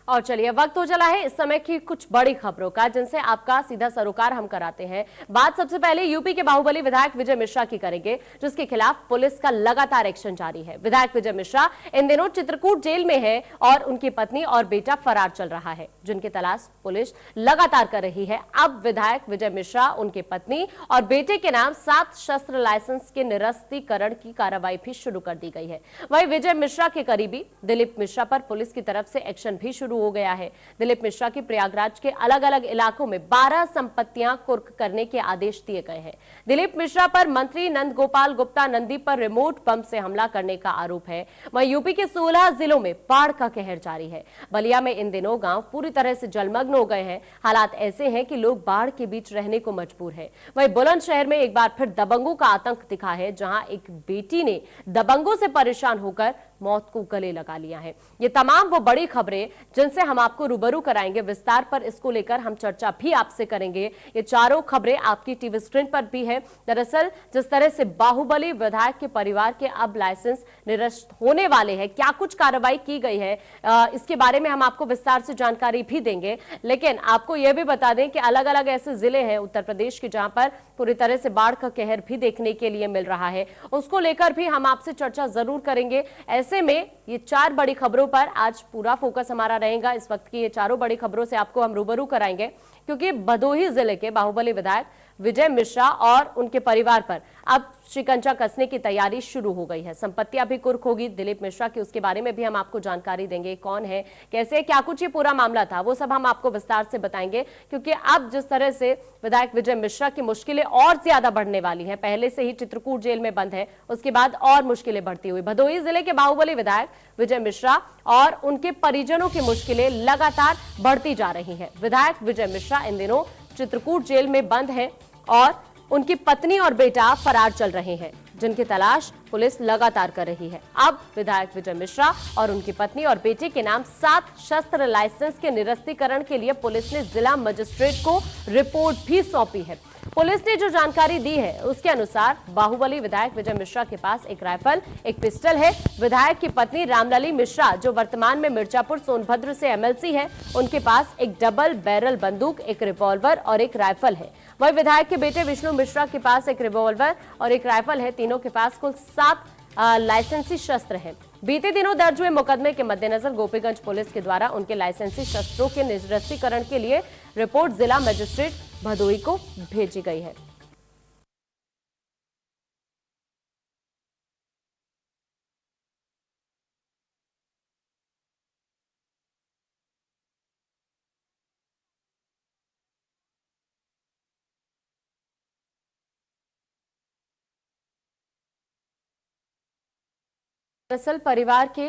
और चलिए वक्त हो चला है इस समय की कुछ बड़ी खबरों का, जिनसे आपका सीधा सरोकार हम कराते हैं। बात सबसे पहले यूपी के बाहुबली विधायक विजय मिश्रा की करेंगे, जिसके खिलाफ पुलिस का लगातार एक्शन जारी है। विधायक विजय मिश्रा इन दिनों चित्रकूट जेल में है और उनकी पत्नी और बेटा फरार चल रहा है, जिनकी तलाश पुलिस लगातार कर रही है। अब विधायक विजय मिश्रा, उनकी पत्नी और बेटे के नाम 7 शस्त्र लाइसेंस के निरस्तीकरण की कार्रवाई भी शुरू कर दी गई है। वहीं विजय मिश्रा के करीबी दिलीप मिश्रा पर पुलिस की तरफ से एक्शन भी शुरू हो गया है। दिलीप मिश्रा की प्रयागराज के अलग अलग इलाकों में 12 संपत्तियां कुर्क करने के आदेश दिए गए हैं। दिलीप मिश्रा पर मंत्री नंद गोपाल गुप्ता नंदी पर रिमोट बम से हमला करने का आरोप है। वहीं यूपी के 16 जिलों में बाढ़ का कहर जारी है। बलिया में इन दिनों गांव पूरी तरह से जलमग्न हो गए हैं। हालात ऐसे हैं कि लोग बाढ़ के बीच रहने को मजबूर है। वहीं बुलंदशहर में एक बार फिर दबंगों का आतंक दिखा है, जहां एक बेटी ने दबंगों से परेशान होकर मौत को गले लगा लिया है। ये तमाम वो बड़ी खबरें जिनसे हम आपको रूबरू कराएंगे विस्तार पर, इसको लेकर हम चर्चा भी आपसे करेंगे। ये चारों खबरें आपकी टीवी स्क्रीन पर भी है। दरअसल जिस तरह से बाहुबली विधायक के परिवार के अब लाइसेंस निरस्त होने वाले हैं, क्या कुछ कार्रवाई की गई है, इसके बारे में हम आपको विस्तार से जानकारी भी देंगे। लेकिन आपको यह भी बता दें कि अलग अलग ऐसे जिले हैं उत्तर प्रदेश के जहां पर पूरी तरह से बाढ़ का कहर भी देखने के लिए मिल रहा है, उसको लेकर भी हम आपसे चर्चा जरूर करेंगे। ऐसे में ये 4 बड़ी खबरों पर आज पूरा फोकस हमारा रहेगा। इस वक्त की ये चारों बड़ी खबरों से आपको हम रूबरू कराएंगे, क्योंकि भदोही जिले के बाहुबली विधायक विजय मिश्रा और उनके परिवार पर अब शिकंजा कसने की तैयारी शुरू हो गई है। संपत्तियां भी कुर्क होगी दिलीप मिश्रा की, उसके बारे में भी हम आपको जानकारी देंगे। कौन है, कैसे, क्या कुछ ये पूरा मामला था, वो सब हम आपको विस्तार से बताएंगे। क्योंकि अब जिस तरह से विधायक विजय मिश्रा की मुश्किलें और ज्यादा बढ़ने वाली हैं, पहले से ही चित्रकूट जेल में बंद है, उसके बाद और मुश्किलें बढ़ती हुई भदोही जिले के बाहुबली विधायक विजय मिश्रा और उनके परिजनों की मुश्किलें लगातार बढ़ती जा रही है। विधायक विजय मिश्रा इन दिनों चित्रकूट जेल में बंद है और उनकी पत्नी और बेटा फरार चल रहे हैं, जिनकी तलाश पुलिस लगातार कर रही है। अब विधायक विजय मिश्रा और उनकी पत्नी और बेटे के नाम 7 शस्त्र लाइसेंस के निरस्तीकरण के लिए पुलिस ने जिला मजिस्ट्रेट को रिपोर्ट भी सौंपी है। पुलिस ने जो जानकारी दी है उसके अनुसार बाहुबली विधायक विजय मिश्रा के पास एक राइफल, एक पिस्टल है। विधायक की पत्नी रामलली मिश्रा, जो वर्तमान में मिर्जापुर सोनभद्र से एमएलसी है, उनके पास एक डबल बैरल बंदूक, एक रिवॉल्वर और एक राइफल है। वही विधायक के बेटे विष्णु मिश्रा के पास एक रिवॉल्वर और एक राइफल है। तीनों के पास कुल 7 लाइसेंसी शस्त्र हैं। बीते दिनों दर्ज हुए मुकदमे के मद्देनजर गोपीगंज पुलिस के द्वारा उनके लाइसेंसी शस्त्रों के निरस्तीकरण के लिए रिपोर्ट जिला मजिस्ट्रेट भदोही को भेजी गई है। दरअसल परिवार के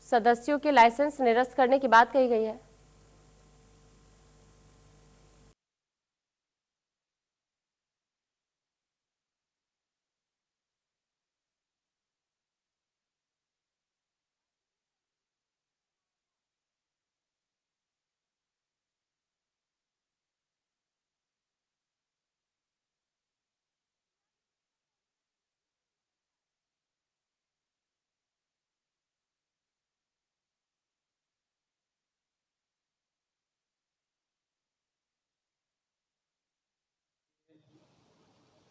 सदस्यों के लाइसेंस निरस्त करने की बात कही गई है।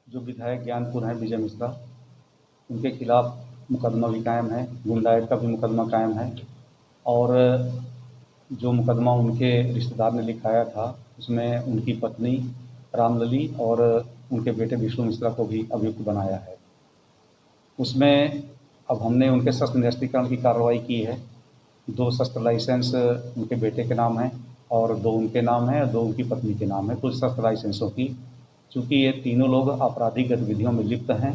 जो विधायक ज्ञानपुर हैं विजय मिश्रा, उनके खिलाफ मुकदमा भी कायम है, गुंडायत का भी मुकदमा कायम है। और जो मुकदमा उनके रिश्तेदार ने लिखाया था उसमें उनकी पत्नी रामलली और उनके बेटे विष्णु मिश्रा को भी अभियुक्त बनाया है। उसमें अब हमने उनके शस्त्र निरस्तीकरण की कार्रवाई की है। 2 शस्त्र लाइसेंस उनके बेटे के नाम हैं और 2 उनके नाम हैं और 2 उनकी पत्नी के नाम है, कुल शस्त्र लाइसेंसों की। चूँकि ये तीनों लोग आपराधिक गतिविधियों में लिप्त हैं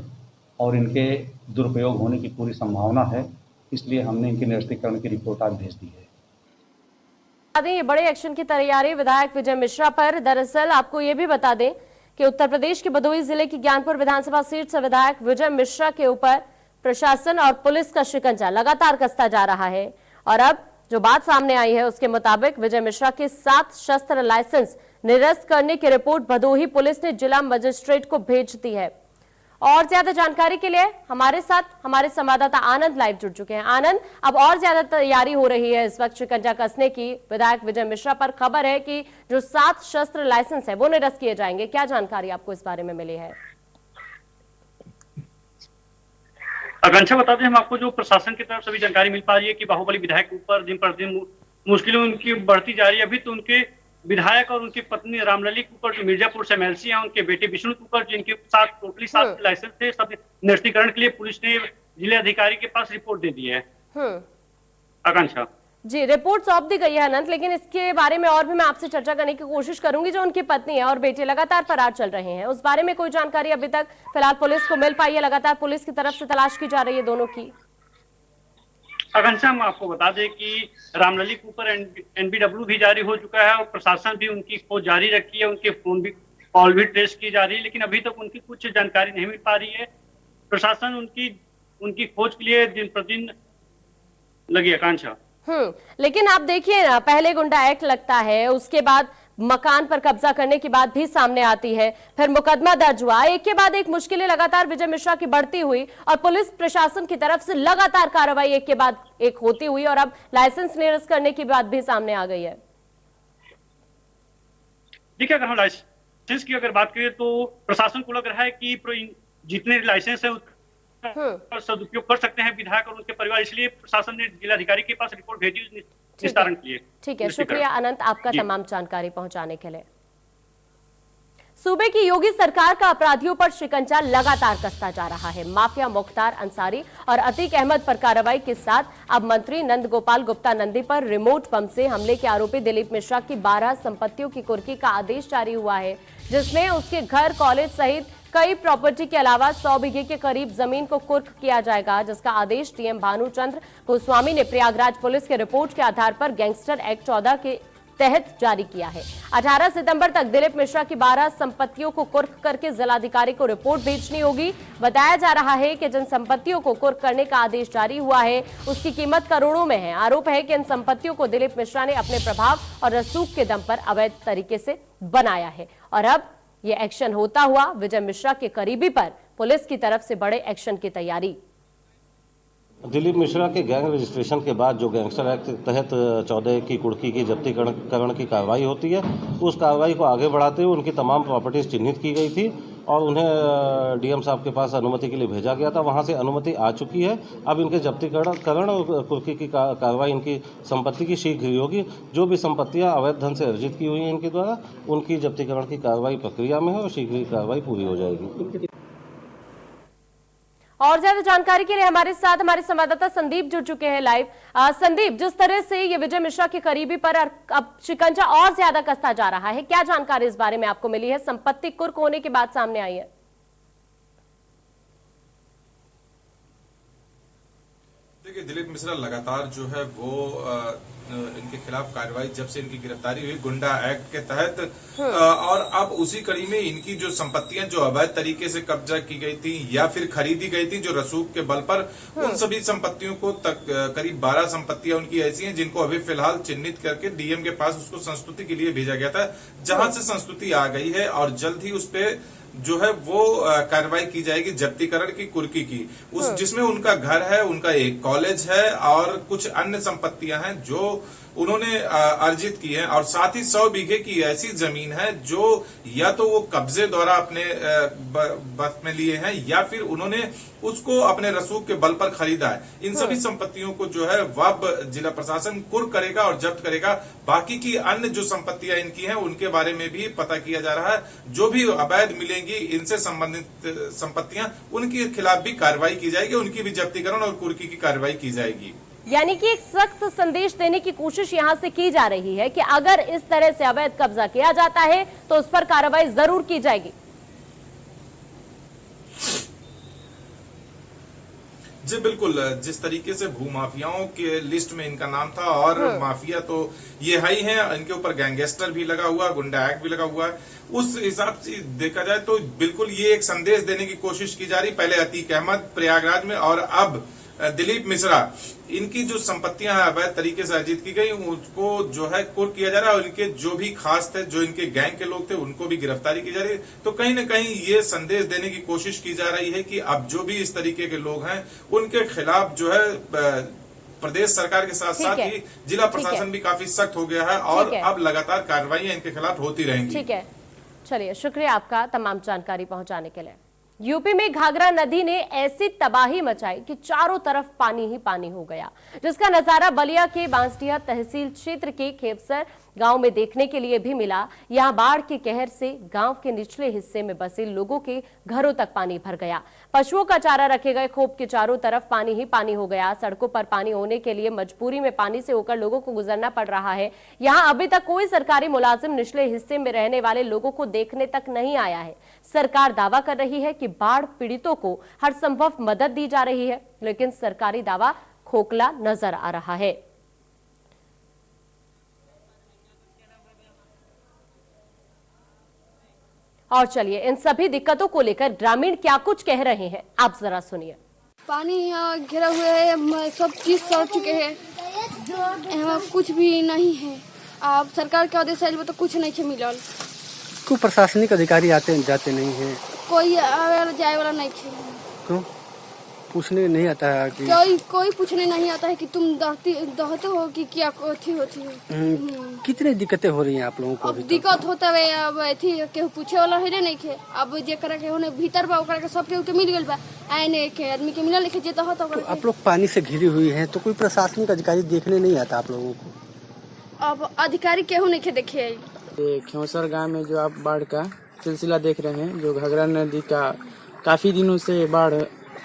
और इनके दुरुपयोग होने की पूरी संभावना है, इसलिए हमने इनके निरस्तीकरण की रिपोर्ट आज भेज दी है। ये बड़े एक्शन की तैयारी विधायक विजय मिश्रा पर। दरअसल आपको ये भी बता दें कि उत्तर प्रदेश के भदोही जिले की ज्ञानपुर विधानसभा सीट से विधायक विजय मिश्रा के ऊपर प्रशासन और पुलिस का शिकंजा लगातार कसता जा रहा है। और अब जो बात सामने आई है उसके मुताबिक विजय मिश्रा के 7 शस्त्र लाइसेंस निरस्त करने की रिपोर्ट भदोही पुलिस ने जिला मजिस्ट्रेट को भेज दी है। और ज्यादा जानकारी के लिए हमारे साथ हमारे संवाददाता आनंद लाइव जुड़ चुके हैं। आनंद, अब और ज्यादा तैयारी हो रही है इस वक्त शिकंजा कसने की। विधायक विजय मिश्रा पर खबर है कि जो 7 शस्त्र लाइसेंस है वो निरस्त किए जाएंगे। क्या जानकारी आपको इस बारे में मिली है? आकांक्षा, बता दें हम आपको, जो प्रशासन की तरफ से भी जानकारी मिल पा रही है कि बाहुबली विधायक के ऊपर दिन प्रतिदिन मुश्किलें उनकी बढ़ती जा रही है। अभी तो उनके विधायक और उनकी पत्नी रामलली के ऊपर जो मिर्जापुर से एमएलसी हैं, उनके बेटे विष्णु के ऊपर जिनके साथ टोटली 7 लाइसेंस थे, सब निरस्तीकरण के लिए पुलिस ने जिला अधिकारी के पास रिपोर्ट दे दी है। आकांक्षा जी, रिपोर्ट सौंप दी गई है अनंत, लेकिन इसके बारे में और भी मैं आपसे चर्चा करने की कोशिश करूंगी। जो उनकी पत्नी है और बेटे लगातार फरार चल रहे हैं, उस बारे में कोई जानकारी अभी तक फिलहाल पुलिस को मिल पाई है? लगातार पुलिस की तरफ से तलाश की जा रही है दोनों की। आकांक्षा, हम आपको बता दें कि रामलली के ऊपर एनबीडब्ल्यू भी जारी हो चुका है और प्रशासन भी उनकी खोज जारी रखी है। उनके फोन भी कॉल भी ट्रेस की जा रही है, लेकिन अभी तक उनकी कुछ जानकारी नहीं मिल पा रही है। प्रशासन उनकी खोज के लिए दिन प्रतिदिन लगी। आकांक्षा, लेकिन आप देखिए ना, पहले गुंडा एक्ट लगता है, उसके बाद मकान पर कब्जा करने की बात भी सामने आती है, फिर मुकदमा दर्ज हुआ, एक के बाद एक मुश्किलें लगातार विजय मिश्रा की बढ़ती हुई और पुलिस प्रशासन की तरफ से लगातार कार्रवाई एक के बाद एक होती हुई और अब लाइसेंस निरस्त करने की बात भी सामने आ गई है। देखिए, अगर हम लाइसेंस की अगर बात करें तो प्रशासन को लग रहा है कि जितने लाइसेंस है सदुपयोग कर सकते हैं विधायक और उनके परिवार, इसलिए प्रशासन ने जिलाधिकारी के पास रिपोर्ट भेजी निस्तारण के लिए। ठीक है, शुक्रिया अनंत आपका तमाम जानकारी पहुंचाने के लिए। सूबे की योगी सरकार का अपराधियों पर शिकंजा लगातार कसता जा रहा है। माफिया मुख्तार अंसारी और अतीक अहमद पर कार्रवाई के साथ अब मंत्री नंद गोपाल गुप्ता नंदी पर रिमोट बम से हमले के आरोपी दिलीप मिश्रा की 12 संपत्तियों की कुर्की का आदेश जारी हुआ है, जिसमें उसके घर, कॉलेज सहित कई प्रॉपर्टी के अलावा 100 बीघे के करीब जमीन को कुर्क किया जाएगा, जिसका आदेश डीएम भानुचंद्र गोस्वामी ने प्रयागराज पुलिस के रिपोर्ट के आधार पर गैंगस्टर एक्ट 14 के तहत जारी किया है। 18 सितंबर तक दिलीप मिश्रा की 12 संपत्तियों को कुर्क करके जिलाधिकारी को रिपोर्ट भेजनी होगी। बताया जा रहा है कि जिन संपत्तियों को कुर्क करने का आदेश जारी हुआ है उसकी कीमत करोड़ों में है। आरोप है कि इन संपत्तियों को दिलीप मिश्रा ने अपने प्रभाव और रसूख के दम पर अवैध तरीके से बनाया है और अब ये एक्शन होता हुआ विजय मिश्रा के करीबी पर पुलिस की तरफ से बड़े एक्शन की तैयारी। दिलीप मिश्रा के गैंग रजिस्ट्रेशन के बाद जो गैंगस्टर एक्ट के तहत 14 की कुर्की की जब्तीकरण की कार्रवाई होती है, उस कार्रवाई को आगे बढ़ाते हुए उनकी तमाम प्रॉपर्टीज चिन्हित की गई थी और उन्हें डीएम साहब के पास अनुमति के लिए भेजा गया था। वहां से अनुमति आ चुकी है। अब इनके जब्तीकरण और कुर्की की कार्रवाई, इनकी संपत्ति की शीघ्र ही होगी। जो भी संपत्तियां अवैध धन से अर्जित की हुई हैं इनके द्वारा, उनकी जब्तीकरण की कार्रवाई प्रक्रिया में है और शीघ्र ही कार्रवाई पूरी हो जाएगी। और ज्यादा जानकारी के लिए हमारे साथ हमारे संवाददाता संदीप जुड़ चुके हैं लाइव। संदीप, जिस तरह से ये विजय मिश्रा के करीबी पर अब शिकंजा और ज्यादा कसता जा रहा है, क्या जानकारी इस बारे में आपको मिली है? संपत्ति कुर्क होने की बात सामने आई है। देखिए, दिलीप मिश्रा लगातार जो है वो इनके खिलाफ कार्रवाई जब से इनकी गिरफ्तारी हुई गुंडा एक्ट के तहत और अब उसी कड़ी में इनकी जो संपत्तियां जो अवैध तरीके से कब्जा की गई थी या फिर खरीदी गई थी जो रसूख के बल पर, उन सभी संपत्तियों को तक करीब 12 संपत्तियां उनकी ऐसी हैं जिनको अभी फिलहाल चिन्हित करके डीएम के पास उसको संस्तुति के लिए भेजा गया था, जहां से संस्तुति आ गई है और जल्द ही उस पे जो है वो कार्रवाई की जाएगी जब्तीकरण की कुर्की की, उस जिसमें उनका घर है, उनका एक कॉलेज है और कुछ अन्य संपत्तियां हैं जो उन्होंने अर्जित की है और साथ ही 100 बीघे की ऐसी जमीन है जो या तो वो कब्जे द्वारा अपने बस में लिए हैं या फिर उन्होंने उसको अपने रसूख के बल पर खरीदा है। इन सभी संपत्तियों को जो है वब जिला प्रशासन कुर्क करेगा और जब्त करेगा। बाकी की अन्य जो संपत्तियां इनकी हैं उनके बारे में भी पता किया जा रहा है। जो भी अवैध मिलेंगी इनसे संबंधित संपत्तियां, उनके खिलाफ भी कार्रवाई की जाएगी, उनकी भी जब्तीकरण और कुर्की की कार्रवाई की जाएगी। यानी कि एक सख्त संदेश देने की कोशिश यहां से की जा रही है कि अगर इस तरह से अवैध कब्जा किया जाता है तो उस पर कार्रवाई जरूर की जाएगी। जी बिल्कुल, जिस तरीके से भूमाफियाओं के लिस्ट में इनका नाम था और माफिया तो ये है ही है, इनके ऊपर गैंगस्टर भी लगा हुआ, गुंडा एक्ट भी लगा हुआ है, उस हिसाब से देखा जाए तो बिल्कुल ये एक संदेश देने की कोशिश की जा रही। पहले अतीक अहमद प्रयागराज में और अब दिलीप मिश्रा, इनकी जो संपत्तियां अवैध तरीके से अर्जित की गई उसको जो है कुर्क किया जा रहा है और इनके जो भी खास थे, जो इनके गैंग के लोग थे, उनको भी गिरफ्तारी की जा रही है। तो कहीं न कहीं ये संदेश देने की कोशिश की जा रही है कि अब जो भी इस तरीके के लोग हैं उनके खिलाफ जो है प्रदेश सरकार के साथ साथ ही जिला प्रशासन भी काफी सख्त हो गया है और अब लगातार कार्रवाइयां इनके खिलाफ होती रहेंगी। ठीक है, चलिए शुक्रिया आपका तमाम जानकारी पहुंचाने के लिए। यूपी में घाघरा नदी ने ऐसी तबाही मचाई कि चारों तरफ पानी ही पानी हो गया, जिसका नजारा बलिया के बांसडीहा तहसील क्षेत्र के खेपसर गांव में देखने के लिए भी मिला। यहां बाढ़ के कहर से गांव के निचले हिस्से में बसे लोगों के घरों तक पानी भर गया। पशुओं का चारा रखे गए खोप के चारों तरफ पानी ही पानी हो गया। सड़कों पर पानी होने के लिए मजबूरी में पानी से होकर लोगों को गुजरना पड़ रहा है। यहां अभी तक कोई सरकारी मुलाजिम निचले हिस्से में रहने वाले लोगों को देखने तक नहीं आया है। सरकार दावा कर रही है कि बाढ़ पीड़ितों को हर संभव मदद दी जा रही है, लेकिन सरकारी दावा खोखला नजर आ रहा है। और चलिए इन सभी दिक्कतों को लेकर ग्रामीण क्या कुछ कह रहे हैं, आप जरा सुनिए। पानी यहाँ घिरा हुआ है, सब चीज सड़ चुके हैं, यहाँ कुछ भी नहीं है। अब सरकार के आदेश आयल तो कुछ नहीं मिलल। क्यों प्रशासनिक अधिकारी आते जाते नहीं है? कोई आवे वाला जाए वाला नहीं है। क्यों पूछने नहीं आता है कि कोई पूछने नहीं आता है कि तुम दहते हो कि क्या होती है। कितनी दिक्कतें हो रही हैं आप लोगों को? अब दिक्कत होता है, अब अथी केहू पूछे वाला है नहीं के। अब जे करे के होने भीतर बा ओकरा के सब केहू के मिल गेल बा, आए ने के आदमी के मिलल लिखे जे तो आप लोग पानी से घिरी हुई हैं, तो कोई प्रशासनिक अधिकारी देखने नहीं आता आप लोगों को? अब अधिकारी केहू नहीं के देखे। खेवसर गांव में जो आप बाढ़ का सिलसिला देख रहे हैं, जो घाघरा नदी का काफी दिनों से बाढ़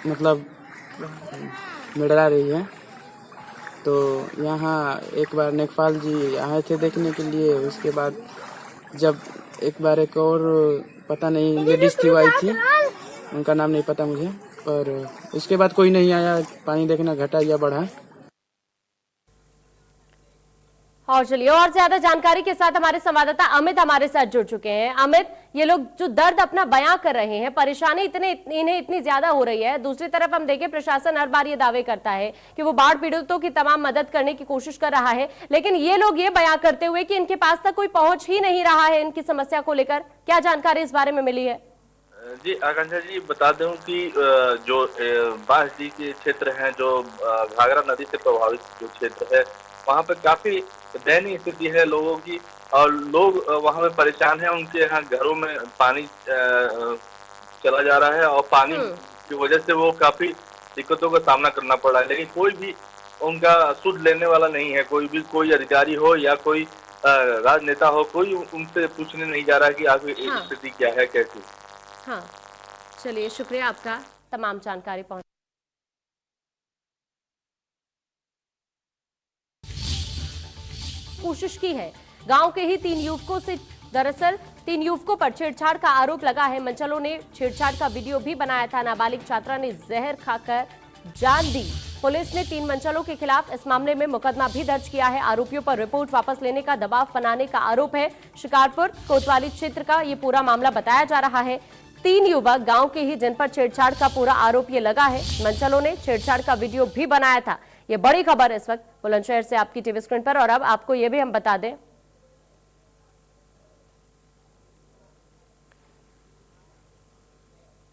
मतलब मिडरा रही है, तो यहाँ एक बार नेकपाल जी आए थे देखने के लिए। उसके बाद जब एक बार एक और पता नहीं लेडीज थी, आई थी, उनका नाम नहीं पता मुझे, और उसके बाद कोई नहीं आया। पानी देखना घटा या बढ़ा। और चलिए और ज्यादा जानकारी के साथ हमारे संवाददाता अमित हमारे साथ जुड़ चुके हैं। अमित, ये लोग जो दर्द अपना बयां कर रहे हैं, परेशानी इन्हें इतनी ज्यादा हो रही है। दूसरी तरफ हम देखें, प्रशासन हर बार ये दावे करता है कि वो बाढ़ पीड़ितों की तमाम मदद करने की कोशिश कर रहा है, लेकिन ये लोग ये बयां करते हुए कि इनके पास तक कोई पहुंच ही नहीं रहा है इनकी समस्या को लेकर। क्या जानकारी इस बारे में मिली है? जी आकांक्षा जी, बता दूं कि जो बांसडीह के क्षेत्र हैं, जो घाघरा नदी से प्रभावित जो क्षेत्र है, वहाँ पे काफी दयनीय स्थिति है लोगों की, और लोग वहाँ पे परेशान हैं। उनके यहाँ घरों में पानी चला जा रहा है और पानी की वजह से वो काफी दिक्कतों का सामना करना पड़ रहा है, लेकिन कोई भी उनका सुध लेने वाला नहीं है। कोई अधिकारी हो या कोई राजनेता हो, कोई उनसे पूछने नहीं जा रहा है कि आगे स्थिति क्या है, कैसी। हाँ, चलिए शुक्रिया आपका तमाम जानकारी पहुंच। कोशिश की है गांव के ही 3 युवकों से। दरअसल 3 युवकों पर छेड़छाड़ का आरोप लगा है। मंचलों ने छेड़छाड़ का वीडियो भी बनाया था। नाबालिग छात्रा ने जहर खाकर जान दी। पुलिस ने 3 मंचलों के खिलाफ इस मामले में मुकदमा भी दर्ज किया है। आरोपियों पर रिपोर्ट वापस लेने का दबाव बनाने का आरोप है। शिकारपुर कोतवाली क्षेत्र का ये पूरा मामला बताया जा रहा है। 3 युवक गांव के ही, जिन पर छेड़छाड़ का पूरा आरोप ये लगा है। मंचलों ने छेड़छाड़ का वीडियो भी बनाया था। ये बड़ी खबर इस वक्त बुलंदशहर से आपकी टीवी स्क्रीन पर। और अब आपको ये भी हम बता दें,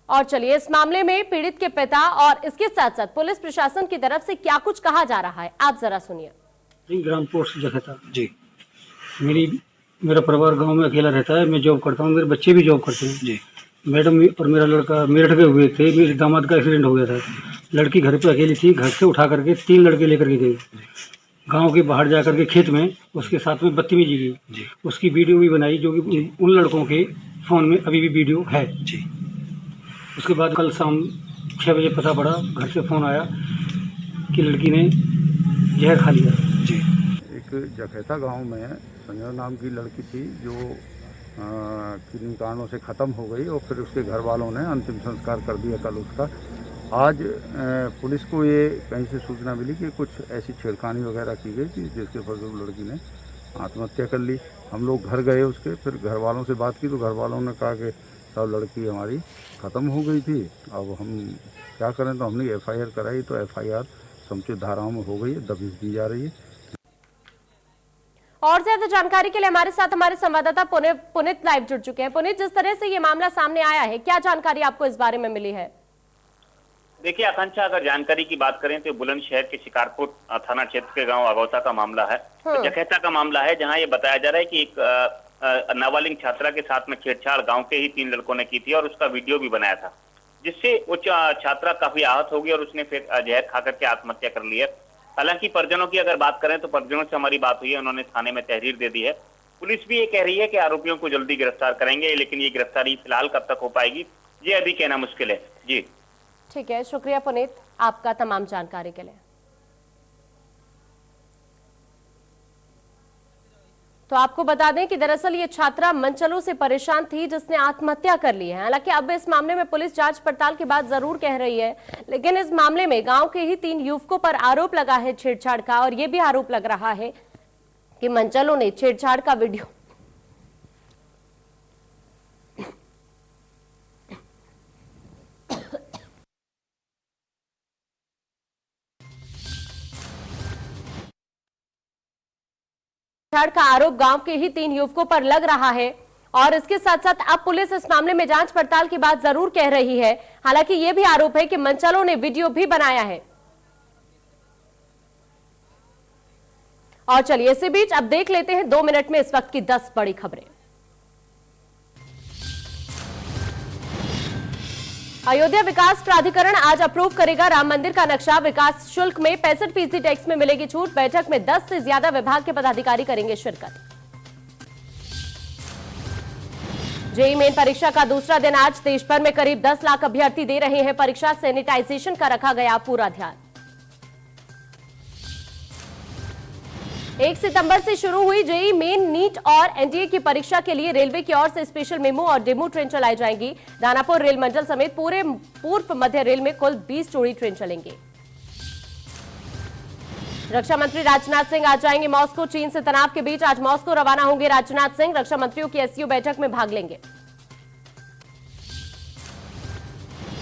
और चलिए इस मामले में पीड़ित के पिता और इसके साथ साथ पुलिस प्रशासन की तरफ से क्या कुछ कहा जा रहा है, आप जरा सुनिए। ग्राम पोस्ट जखता जी, मेरा परिवार गांव में अकेला रहता है। मैं जॉब करता हूँ, मेरे बच्चे भी जॉब करते हैं जी। मैडम और मेरा लड़का मेरठ गए हुए थे। मेरे दामाद का एक्सीडेंट हो गया था। लड़की घर पे अकेली थी। घर से उठा करके 3 लड़के लेकर के गई गांव के बाहर जा करके खेत में। उसके साथ में बदतमीजी की। उसकी वीडियो भी बनाई, जो कि उन लड़कों के फ़ोन में अभी भी वीडियो है जी। उसके बाद कल शाम 6 बजे पता पड़ा, घर से फ़ोन आया कि लड़की ने जहर खा लिया जी। एक जखेता गांव में संजना नाम की लड़की थी, जो किन्हीं कारणों से ख़त्म हो गई, और फिर उसके घर वालों ने अंतिम संस्कार कर दिया कल उसका। आज पुलिस को ये कहीं से सूचना मिली कि कुछ ऐसी छेड़खानी वगैरह की गई थी, जिसके फलस्वरूप लड़की ने आत्महत्या कर ली। हम लोग घर गए उसके, फिर घर वालों से बात की तो घर वालों ने कहा कि तब लड़की हमारी ख़त्म हो गई थी। अब हम क्या करें, तो हमने FIR कराई, तो FIR समुचित धाराओं में हो गई है, दबिश दी जा रही है। और ज्यादा जानकारी के लिए हमारे साथ हमारे संवाददाता पुनीत लाइव जुड़ चुके हैं। पुनीत, जिस तरह से ये मामला सामने आया है, क्या जानकारी आपको इस बारे में मिली है? देखिए आकांक्षा, अगर जानकारी की बात करें तो बुलंदशहर के शिकारपुर थाना क्षेत्र के गांव अगौता का मामला है, जखेता का मामला है, जहां ये बताया जा रहा है कि एक नाबालिग छात्रा के साथ में छेड़छाड़ गांव के ही 3 लड़कों ने की थी और उसका वीडियो भी बनाया था, जिससे वो छात्रा काफी आहत हो गई और उसने फिर जहर खा करके आत्महत्या कर ली है। हालांकि परिजनों की अगर बात करें तो परिजनों से हमारी बात हुई है, उन्होंने थाने में तहरीर दे दी है। पुलिस भी ये कह रही है कि आरोपियों को जल्दी गिरफ्तार करेंगे, लेकिन ये गिरफ्तारी फिलहाल कब तक हो पाएगी ये अभी कहना मुश्किल है। जी ठीक है, शुक्रिया पुनीत आपका तमाम जानकारी के लिए। तो आपको बता दें कि दरअसल ये छात्रा मनचलों से परेशान थी जिसने आत्महत्या कर ली है। हालांकि अब इस मामले में पुलिस जांच पड़ताल के बाद जरूर कह रही है, लेकिन इस मामले में गांव के ही 3 युवकों पर आरोप लगा है छेड़छाड़ का, और यह भी आरोप लग रहा है कि मनचलों ने छेड़छाड़ का वीडियो का आरोप गांव के ही 3 युवकों पर लग रहा है। और इसके साथ साथ अब पुलिस इस मामले में जांच पड़ताल की बात जरूर कह रही है। हालांकि यह भी आरोप है कि मनचलों ने वीडियो भी बनाया है। और चलिए इसी बीच अब देख लेते हैं 2 मिनट में इस वक्त की 10 बड़ी खबरें। अयोध्या विकास प्राधिकरण आज अप्रूव करेगा राम मंदिर का नक्शा। विकास शुल्क में 65% टैक्स में मिलेगी छूट। बैठक में 10 से ज्यादा विभाग के पदाधिकारी करेंगे शिरकत। जेईई मेन परीक्षा का दूसरा दिन आज देश भर में करीब 10 लाख अभ्यर्थी दे रहे हैं परीक्षा। सैनिटाइजेशन का रखा गया पूरा ध्यान। 1 सितंबर से शुरू हुई जेईई मेन, नीट और एनडीए की परीक्षा के लिए रेलवे की ओर से स्पेशल मेमू और डेमू ट्रेन चलाई जाएंगी। दानापुर रेल मंडल समेत पूरे पूर्व मध्य रेल में कुल 20 जोड़ी ट्रेन चलेंगे। रक्षा मंत्री राजनाथ सिंह आज जाएंगे मॉस्को। चीन से तनाव के बीच आज मॉस्को रवाना होंगे राजनाथ सिंह। रक्षा मंत्रियों की एससीओ बैठक में भाग लेंगे।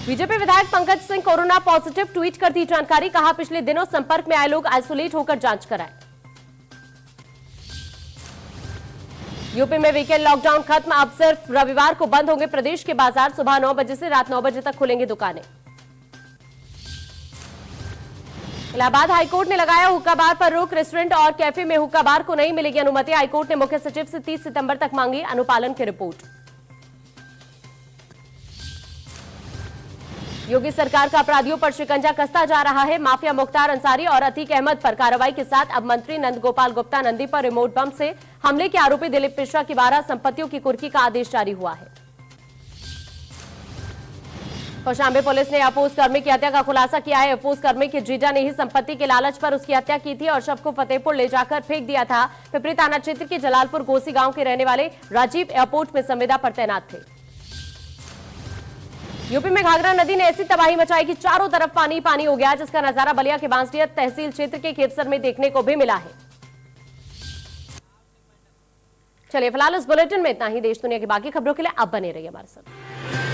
बीजेपी विधायक Pankaj Singh corona positive, tweet कर दी जानकारी। कहा पिछले दिनों संपर्क में आए लोग आइसोलेट होकर जांच कराएं। यूपी में वीकेंड लॉकडाउन खत्म। अब सिर्फ रविवार को बंद होंगे प्रदेश के बाजार। सुबह 9 बजे से रात 9 बजे तक खुलेंगी दुकानें। इलाहाबाद हाईकोर्ट ने लगाया हुक्का बार पर रोक। रेस्टोरेंट और कैफे में हुक्का बार को नहीं मिलेगी अनुमति। हाईकोर्ट ने मुख्य सचिव से 30 सितंबर तक मांगी अनुपालन की रिपोर्ट। योगी सरकार का अपराधियों पर शिकंजा कसता जा रहा है। माफिया मुख्तार अंसारी और अतीक अहमद पर कार्रवाई के साथ अब मंत्री नंद गोपाल गुप्ता नंदी पर रिमोट बम से हमले के आरोपी दिलीप मिश्रा की 12 संपत्तियों की कुर्की का आदेश जारी हुआ है। कौशांबी पुलिस ने अफूज कर्मी की हत्या का खुलासा किया है। अफूज कर्मी के जीजा ने ही संपत्ति के लालच पर उसकी हत्या की थी और शव को फतेहपुर ले जाकर फेंक दिया था। पिपरी थाना क्षेत्र के जलालपुर गोसी गांव के रहने वाले राजीव एयरपोर्ट में संविदा पर तैनात थे। यूपी में घाघरा नदी ने ऐसी तबाही मचाई कि चारों तरफ पानी पानी हो गया, जिसका नजारा बलिया के बांसडीह तहसील क्षेत्र के खेपसर में देखने को भी मिला है। चलिए फिलहाल इस बुलेटिन में इतना ही। देश दुनिया की बाकी खबरों के लिए आप बने रहिए हमारे साथ।